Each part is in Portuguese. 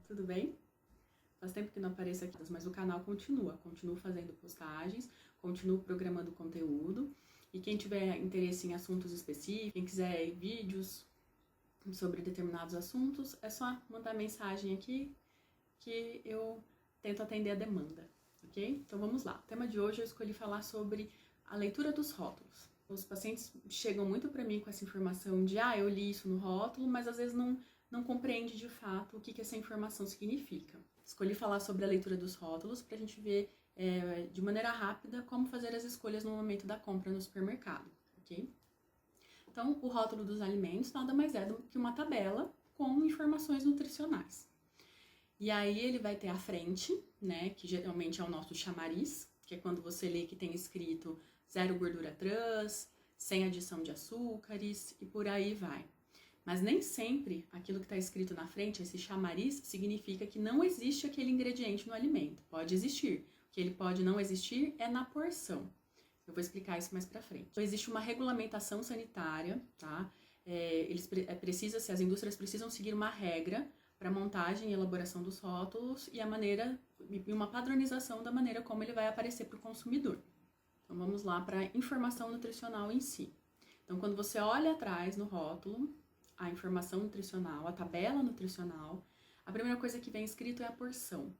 tudo bem? Faz tempo que não apareço aqui, mas o canal continuo fazendo postagens, continuo programando conteúdo. E quem tiver interesse em assuntos específicos, quem quiser vídeos sobre determinados assuntos, é só mandar mensagem aqui que eu tento atender a demanda, ok? Então vamos lá. O tema de hoje eu escolhi falar sobre a leitura dos rótulos. Os pacientes chegam muito para mim com essa informação de eu li isso no rótulo, mas às vezes não compreende de fato o que essa informação significa. Escolhi falar sobre a leitura dos rótulos para a gente ver de maneira rápida como fazer as escolhas no momento da compra no supermercado, ok? Então, o rótulo dos alimentos nada mais é do que uma tabela com informações nutricionais. E aí ele vai ter a frente, né, que geralmente é o nosso chamariz, que é quando você lê que tem escrito 0 gordura trans, sem adição de açúcares e por aí vai. Mas nem sempre aquilo que está escrito na frente, esse chamariz, significa que não existe aquele ingrediente no alimento. Pode existir. O que ele pode não existir é na porção. Eu vou explicar isso mais pra frente. Então, existe uma regulamentação sanitária, tá? As indústrias precisam seguir uma regra para montagem e elaboração dos rótulos e uma padronização da maneira como ele vai aparecer para o consumidor. Então vamos lá para a informação nutricional em si. Então quando você olha atrás no rótulo, a informação nutricional, a tabela nutricional, a primeira coisa que vem escrito é a porção.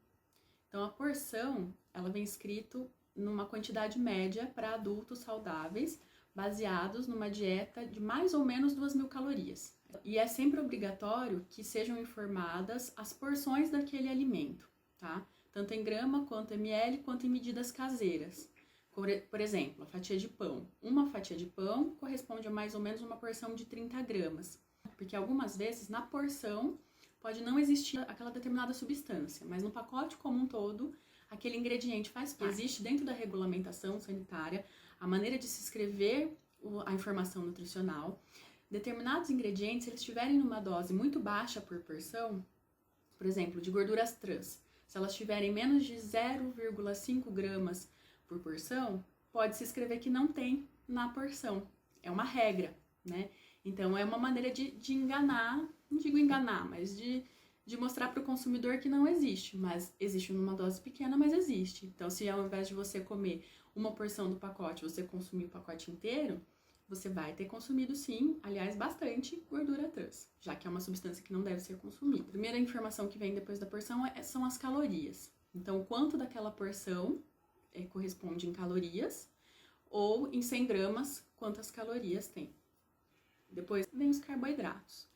Então a porção, ela vem escrito numa quantidade média para adultos saudáveis, baseados numa dieta de mais ou menos 2.000 calorias. E é sempre obrigatório que sejam informadas as porções daquele alimento, tá? Tanto em grama, quanto ml, quanto em medidas caseiras. Por exemplo, a fatia de pão. Uma fatia de pão corresponde a mais ou menos uma porção de 30 gramas. Porque algumas vezes, na porção, pode não existir aquela determinada substância, mas no pacote como um todo, aquele ingrediente faz parte. Existe dentro da regulamentação sanitária a maneira de se escrever a informação nutricional. Determinados ingredientes, se eles estiverem numa dose muito baixa por porção, por exemplo, de gorduras trans, se elas tiverem menos de 0,5 gramas por porção, pode se escrever que não tem na porção. É uma regra, né? Então, é uma maneira de enganar, não digo enganar, mas de mostrar para o consumidor que não existe, mas existe numa dose pequena, mas existe. Então, se ao invés de você comer uma porção do pacote, você consumir o pacote inteiro, você vai ter consumido sim, aliás, bastante gordura trans, já que é uma substância que não deve ser consumida. A primeira informação que vem depois da porção são as calorias. Então, quanto daquela porção corresponde em calorias, ou em 100 gramas, quantas calorias tem. Depois vem os carboidratos.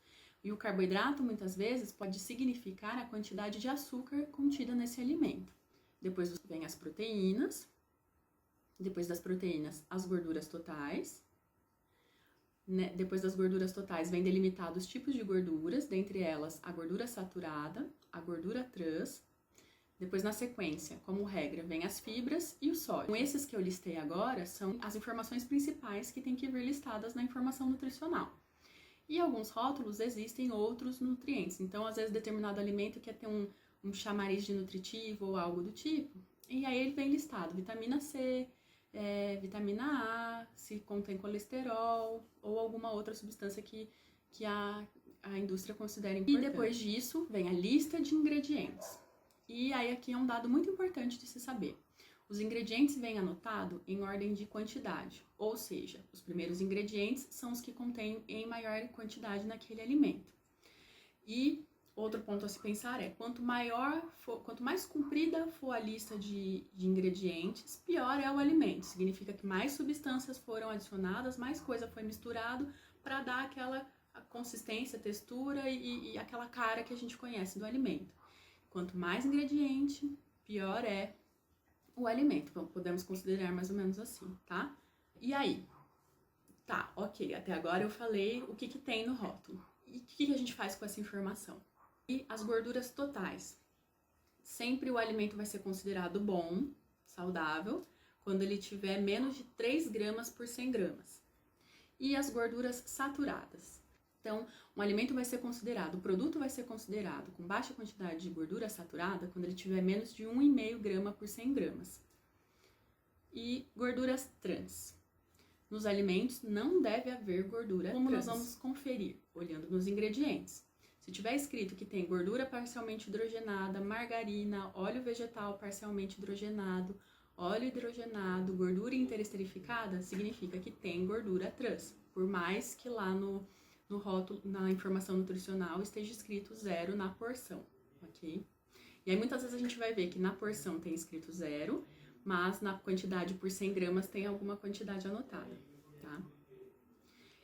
E o carboidrato, muitas vezes, pode significar a quantidade de açúcar contida nesse alimento. Depois vem as proteínas. Depois das proteínas, as gorduras totais. Depois das gorduras totais, vem delimitados os tipos de gorduras, dentre elas a gordura saturada, a gordura trans. Depois, na sequência, como regra, vem as fibras e o sódio. Então, esses que eu listei agora são as informações principais que têm que vir listadas na informação nutricional. E alguns rótulos existem outros nutrientes. Então, às vezes, determinado alimento quer ter um chamariz de nutritivo ou algo do tipo. E aí ele vem listado vitamina C, vitamina A, se contém colesterol ou alguma outra substância que a indústria considera importante. E depois disso, vem a lista de ingredientes. E aí aqui é um dado muito importante de se saber. Os ingredientes vêm anotados em ordem de quantidade, ou seja, os primeiros ingredientes são os que contêm em maior quantidade naquele alimento. E outro ponto a se pensar é, quanto mais comprida for a lista de ingredientes, pior é o alimento. Significa que mais substâncias foram adicionadas, mais coisa foi misturado para dar aquela consistência, textura e aquela cara que a gente conhece do alimento. Quanto mais ingrediente, pior é o alimento. Então, podemos considerar mais ou menos assim, tá? E aí? Tá, ok. Até agora eu falei o que tem no rótulo. E o que a gente faz com essa informação? E as gorduras totais. Sempre o alimento vai ser considerado bom, saudável, quando ele tiver menos de 3 gramas por 100 gramas. E as gorduras saturadas. Então, um alimento vai ser considerado, o produto vai ser considerado com baixa quantidade de gordura saturada quando ele tiver menos de 1,5 grama por 100 gramas. E gorduras trans. Nos alimentos não deve haver gordura trans. Como nós vamos conferir? Olhando nos ingredientes. Se tiver escrito que tem gordura parcialmente hidrogenada, margarina, óleo vegetal parcialmente hidrogenado, óleo hidrogenado, gordura interesterificada, significa que tem gordura trans. Por mais que lá no rótulo, na informação nutricional, esteja escrito 0 na porção, ok? E aí muitas vezes a gente vai ver que na porção tem escrito 0, mas na quantidade por 100 gramas tem alguma quantidade anotada, tá?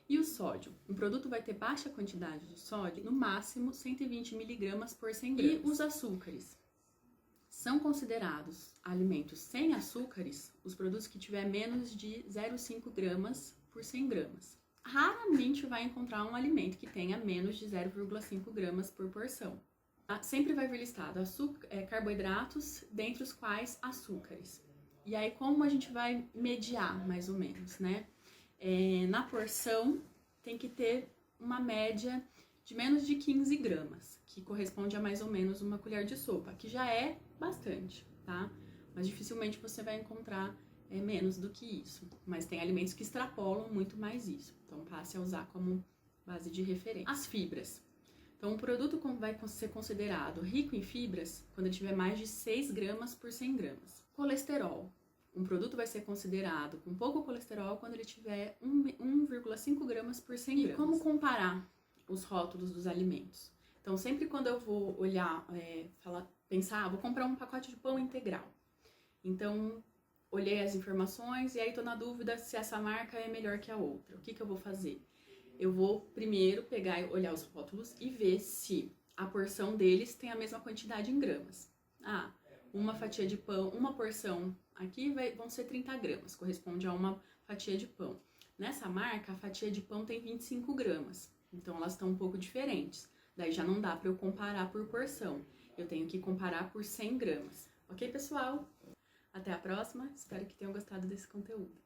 E o sódio? Um produto vai ter baixa quantidade de sódio, no máximo 120 miligramas por 100 gramas. E os açúcares? São considerados alimentos sem açúcares os produtos que tiver menos de 0,5 gramas por 100 gramas. Raramente vai encontrar um alimento que tenha menos de 0,5 gramas por porção. Sempre vai vir listado carboidratos, dentre os quais açúcares. E aí como a gente vai mediar, mais ou menos, né? Na porção tem que ter uma média de menos de 15 gramas, que corresponde a mais ou menos uma colher de sopa, que já é bastante, tá? Mas dificilmente você vai encontrar menos do que isso. Mas tem alimentos que extrapolam muito mais isso, então passe a usar como base de referência. As fibras. Então, um produto vai ser considerado rico em fibras quando ele tiver mais de 6 gramas por 100 gramas. Colesterol. Um produto vai ser considerado com pouco colesterol quando ele tiver 1,5 gramas por 100 gramas. E como comparar os rótulos dos alimentos? Então, sempre quando eu vou olhar, pensar, vou comprar um pacote de pão integral. Então, olhei as informações e aí tô na dúvida se essa marca é melhor que a outra. O que eu vou fazer? Eu vou primeiro pegar e olhar os rótulos e ver se a porção deles tem a mesma quantidade em gramas. Uma fatia de pão, uma porção aqui vão ser 30 gramas, corresponde a uma fatia de pão. Nessa marca, a fatia de pão tem 25 gramas, então elas estão um pouco diferentes. Daí já não dá para eu comparar por porção, eu tenho que comparar por 100 gramas. Ok, pessoal? Até a próxima, espero que tenham gostado desse conteúdo.